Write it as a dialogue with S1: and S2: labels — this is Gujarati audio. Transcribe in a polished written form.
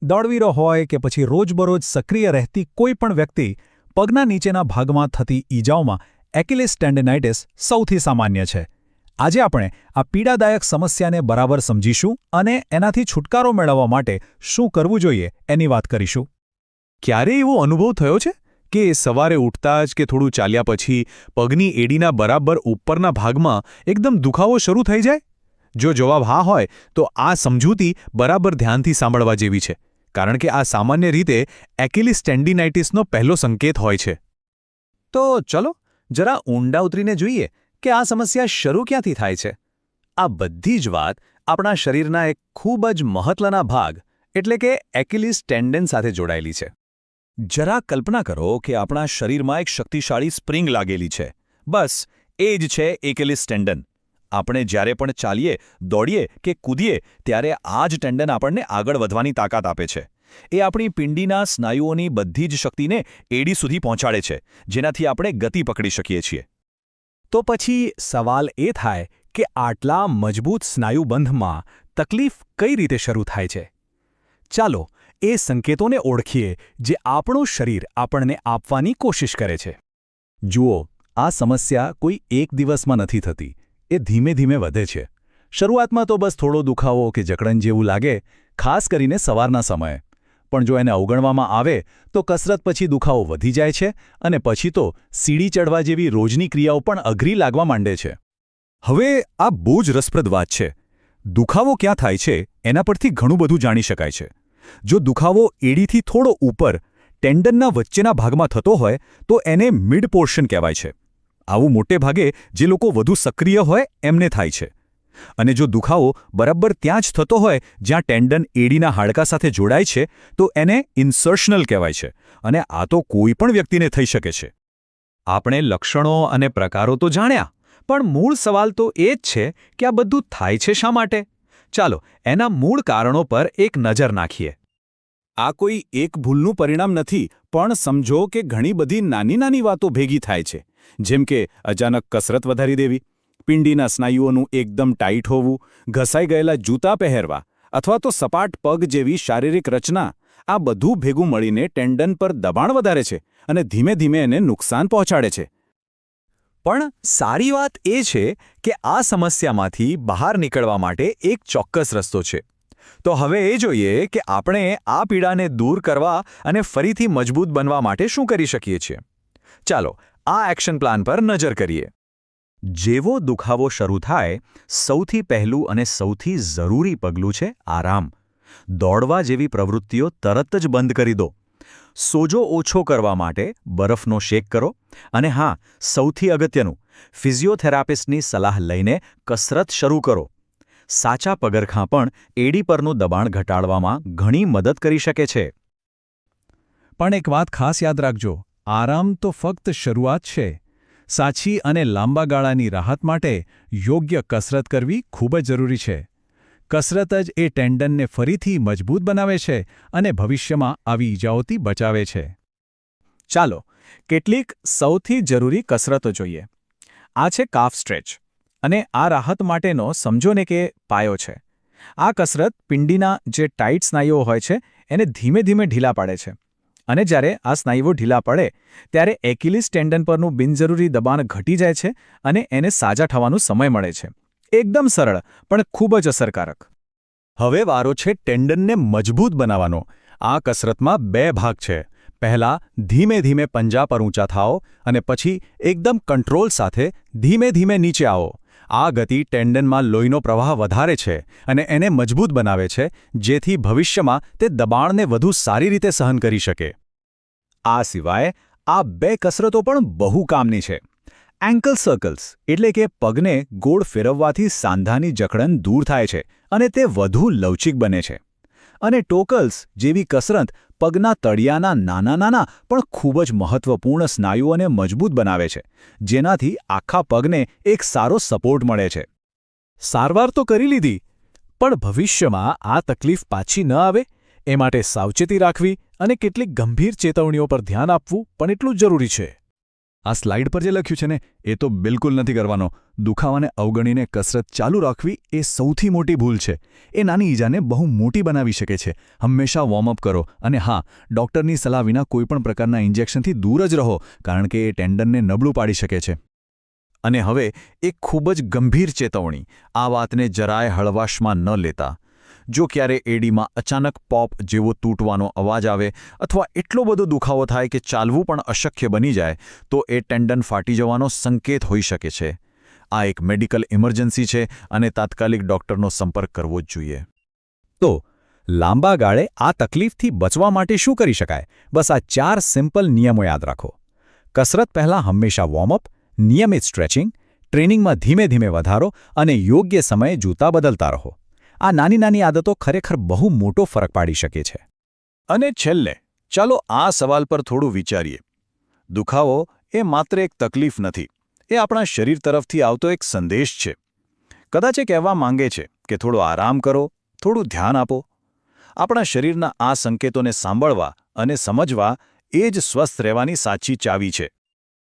S1: દોડવીરો હોય કે પછી રોજબરોજ સક્રિય રહેતી કોઈ પણ વ્યક્તિ પગના નીચેના ભાગમાં થતી ઈજાઓમાં એકિલિસ ટેન્ડિનાઇટિસ સૌથી સામાન્ય છે. આજે આપણે આ પીડાદાયક સમસ્યાને બરાબર સમજીશું અને એનાથી છુટકારો મેળવવા માટે શું કરવું જોઈએ એની વાત કરીશું.
S2: ક્યારે એવો અનુભવ થયો છે કે સવારે ઉઠતા જ કે થોડું ચાલ્યા પછી પગની એડીના બરાબર ઉપરના ભાગમાં એકદમ દુખાવો શરૂ થઈ જાય? જો જવાબ હા હોય તો આ સમજૂતી બરાબર ધ્યાનથી સાંભળવા જેવી છે, કારણ કે આ સામાન્ય રીતે એકિલિસ ટેન્ડિનાઇટિસનો પહેલો સંકેત હોય છે.
S3: તો ચલો જરા ઊંડા ઉતરીને જોઈએ કે આ સમસ્યા શરૂ ક્યાંથી થાય છે. આ બધી જ વાત આપણા શરીરના એક ખૂબ જ મહત્વના ભાગ એટલે કે એકિલિસ ટેન્ડન સાથે જોડાયેલી છે. જરા કલ્પના કરો કે આપણા શરીરમાં એક શક્તિશાળી સ્પ્રિંગ લાગેલી છે. બસ એ જ છે એકિલિસ ટેન્ડન. આપણે જ્યારે પણ ચાલીએ, દોડીએ કે કૂદીએ ત્યારે આ જ ટેન્ડન આપણને આગળ વધવાની તાકાત આપે છે. એ આપણી પિંડીના સ્નાયુઓની બધી જ શક્તિને એડી સુધી પહોંચાડે છે, જેનાથી આપણે ગતિ પકડી શકીએ છીએ. તો પછી સવાલ એ થાય કે આટલા મજબૂત સ્નાયુબંધમાં તકલીફ કઈ રીતે શરૂ થાય છે? ચાલો એ સંકેતોને ઓળખીએ જે આપણું શરીર આપણને આપવાની કોશિશ કરે છે. જુઓ, આ સમસ્યા કોઈ એક દિવસમાં નથી થતી. એ ધીમે ધીમે વધે છે. શરૂઆતમાં તો બસ થોડો દુખાવો કે જકડન જેવું લાગે, ખાસ કરીને સવારના સમયે. પણ જો એને અવગણવામાં આવે તો કસરત પછી દુખાવો વધી જાય છે અને પછી તો સીડી ચડવા જેવી રોજની ક્રિયાઓ પણ અઘરી લાગવા માંડે છે.
S2: હવે આ બહુ જ રસપ્રદ વાત છે. દુખાવો ક્યાં થાય છે એના પરથી ઘણું બધું જાણી શકાય છે. જો દુખાવો એડીથી થોડો ઉપર ટેન્ડનના વચ્ચેના ભાગમાં થતો હોય તો એને મિડ પોર્શન કહેવાય છે. આવું મોટે ભાગે જે લોકો વધુ સક્રિય હોય એમને થાય છે. અને જો દુખાવો બરાબર ત્યાં જ થતો હોય જ્યાં ટેન્ડન એડીના હાડકા સાથે જોડાય છે તો એને ઇન્સર્શનલ કહેવાય છે. અને આ તો કોઈ પણ વ્યક્તિને થઈ શકે છે.
S3: આપણે લક્ષણો અને પ્રકારો તો જાણ્યા, પણ મૂળ સવાલ તો એ જ છે કે આ બધું થાય છે શા માટે? ચાલો એના મૂળ કારણો પર એક નજર નાખીએ. આ કોઈ એક ભૂલનું પરિણામ નથી, પણ સમજો કે ઘણી બધી નાની નાની વાતો ભેગી થાય છે. જેમ કે અચાનક કસરત વધારી દેવી, પિંડીના સ્નાયુઓનું એકદમ ટાઈટ હોવું, ઘસાઈ ગયેલા જૂતા પહેરવા અથવા તો સપાટ પગ જેવી શારીરિક રચના. આ બધું ભેગું મળીને ટેન્ડન પર દબાણ વધારે છે અને ધીમે ધીમે એને નુકસાન પહોંચાડે છે. પણ સારી વાત એ છે કે આ સમસ્યામાંથી બહાર નીકળવા માટે એક ચોક્કસ રસ્તો છે. તો હવે એ જોઈએ કે આપણે આ પીડાને દૂર કરવા અને ફરીથી મજબૂત બનવા માટે શું કરી શકીએ છીએ. ચાલો આ એક્શન પ્લાન પર નજર કરીએ. જેવો દુખાવો શરૂ થાય, સૌથી પહેલું અને સૌથી જરૂરી પગલું છે આરામ. દોડવા જેવી પ્રવૃત્તિઓ તરત જ બંધ કરી દો. સોજો ઓછો કરવા માટે બરફનો શેક કરો. અને હા, સૌથી અગત્યનું, ફિઝિયોથેરાપિસ્ટની સલાહ લઈને કસરત શરૂ કરો. સાચા પગરખાં પણ એડી પરનું દબાણ ઘટાડવામાં ઘણી મદદ કરી શકે છે.
S1: પણ એક વાત ખાસ યાદ રાખજો, આરામ તો ફક્ત શરૂઆત છે. સાચી અને લાંબા ગાળાની રાહત માટે યોગ્ય કસરત કરવી ખૂબ જ જરૂરી છે. કસરત જ એ ટેન્ડનને ફરીથી મજબૂત બનાવે છે અને ભવિષ્યમાં આવી ઈજાઓથી બચાવે છે. ચાલો કેટલીક સૌથી જરૂરી કસરતો જોઈએ. આ છે કાફ સ્ટ્રેચ, અને આ રાહત માટેનો સમજો ને કે પાયો છે. આ કસરત પિંડીના જે ટાઇટ સ્નાયુઓ હોય છે એને ધીમે ધીમે ઢીલા પાડે છે. અને જ્યારે આ સ્નાયુઓ ઢીલા પડે ત્યારે એકિલિસ ટેન્ડન પરનું બિનજરૂરી દબાણ ઘટી જાય છે અને એને સાજા થવાનો સમય મળે છે. એકદમ સરળ પણ ખૂબ જ અસરકારક. હવે વારો છે ટેન્ડનને મજબૂત બનાવવાનો. આ કસરતમાં બે ભાગ છે. પહેલા ધીમે ધીમે પંજા પર ઊંચા થાઓ અને પછી એકદમ કંટ્રોલ સાથે ધીમે ધીમે નીચે આવો. આ ગતિ ટેન્ડનમાં લોહીનો પ્રવાહ વધારે છે અને એને મજબૂત બનાવે છે, જેથી ભવિષ્યમાં તે દબાણને વધુ સારી રીતે સહન કરી શકે. આ સિવાય આ બે કસરતો પણ બહુ કામની છે. એન્કલ સર્કલ્સ એટલે કે પગને ગોળ ફેરવવાથી સાંધાની જકડન દૂર થાય છે અને તે વધુ લવચીક બને છે. અને ટોકલ્સ જેવી કસરત પગના તળિયાના નાના નાના પણ ખૂબ જ મહત્વપૂર્ણ સ્નાયુઓને મજબૂત બનાવે છે, જેનાથી આખા પગને એક સારો સપોર્ટ મળે છે. સારવાર તો કરી લીધી, પણ ભવિષ્યમાં આ તકલીફ પાછી ન આવે એ માટે સાવચેતી રાખવી અને કેટલીક ગંભીર ચેતવણીઓ પર ધ્યાન આપવું પણ એટલું જ જરૂરી છે.
S2: આ સ્લાઇડ પર જે લખ્યું છે ને એ તો બિલકુલ નથી કરવાનો. દુખાવાને અવગણીને કસરત ચાલુ રાખવી એ સૌથી મોટી ભૂલ છે. એ નાની ઈજાને બહુ મોટી બનાવી શકે છે. હંમેશા વોર્મઅપ કરો અને હા, ડૉક્ટરની સલાહ વિના કોઈપણ પ્રકારના ઇન્જેક્શનથી દૂર જ રહો, કારણ કે એ ટેન્ડનને નબળું પાડી શકે છે. અને હવે એક ખૂબ જ ગંભીર ચેતવણી, આ વાતને જરાય હળવાશમાં ન લેતા. જો ક્યારે એડીમાં અચાનક પોપ જેવો તૂટવાનો અવાજ આવે અથવા એટલો બધો દુખાવો થાય કે ચાલવું પણ અશક્ય બની જાય, તો એ ટેન્ડન ફાટી જવાનો સંકેત હોઈ શકે છે. આ એક મેડિકલ ઇમરજન્સી છે અને તાત્કાલિક ડૉક્ટરનો સંપર્ક કરવો જ જોઈએ.
S3: તો લાંબા ગાળે આ તકલીફથી બચવા માટે શું કરી શકાય? બસ આ 4 સિમ્પલ નિયમો યાદ રાખો. કસરત પહેલાં હંમેશા વોર્મઅપ, નિયમિત સ્ટ્રેચિંગ, ટ્રેનિંગમાં ધીમે ધીમે વધારો અને યોગ્ય સમયે જૂતા બદલતા રહો. આ નાની નાની આદતો ખરેખર બહુ મોટો ફરક પાડી શકે છે.
S2: અને છેલ્લે, ચાલો આ સવાલ પર થોડું વિચારીએ. દુખાવો એ માત્ર એક તકલીફ નથી, એ આપણા શરીર તરફથી આવતો એક સંદેશ છે. કદાચ એ કહેવા માંગે છે કે થોડો આરામ કરો, થોડું ધ્યાન આપો. આપણા શરીરના આ સંકેતોને સાંભળવા અને સમજવા એ જ સ્વસ્થ રહેવાની સાચી ચાવી છે.